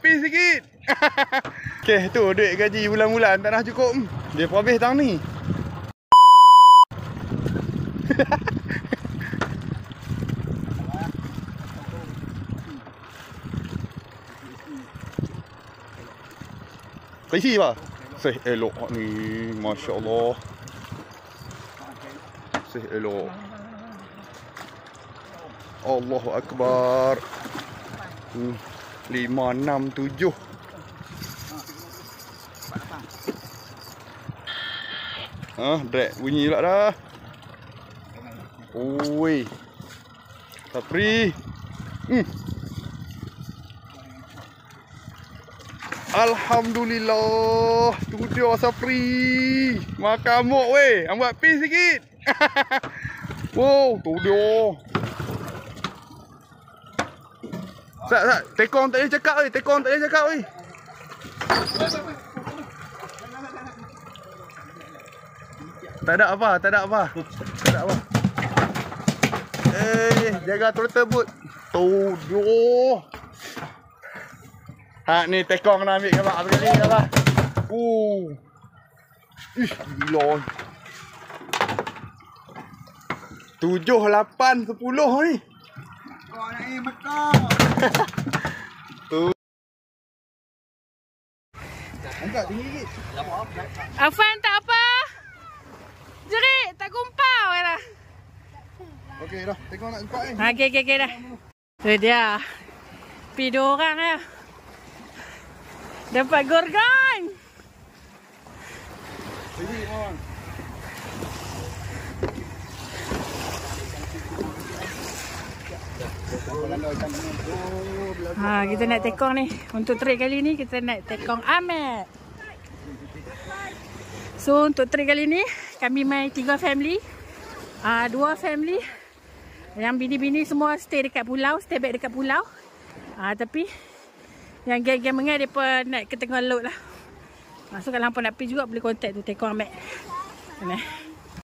pi sikit. Okey, tu duit gaji bulan-bulan tak dah cukup. Dia pun habis tahun ni. Kaisi bah. Seh elok ni, masya-Allah. Seh elok. Allahu akbar. 5 6 7. Drag bunyi pula dah. Oi. Sapri. Alhamdulillah. Tu dia Sapri. Makan mok weh. Ambil pi sikit. Wow, tu dia. Sat, tekong tak boleh cakap weh. Tekong tak boleh cakap weh. Tak ada apa, tak ada apa. Tak ada apa. Jaga throttle boot. Tuduh. Ha ni tekong kena ambil gambar sekali lah. Gila. 7, 8, 10 ni. Kau nak betul. Angkat tinggi sikit. Afan tak apa. Jerit, tak gumpau dah. Okey dah, tengok nak empat ni. Okey dah. Tu dia. Pi 2 orang dah. Dapat gorgon. Sini orang. Kita nak tekong ni. Untuk trip kali ni kita nak tekong Ahmed. So untuk trip kali ni kami main 3 family. 2 family. Yang bini-bini semua stay dekat pulau, stay back dekat pulau. Tapi yang geng-geng mengai depa nak ke tengah laut lah. So kalau hampa nak pergi juga boleh contact tu tekong Ahmed. Mana?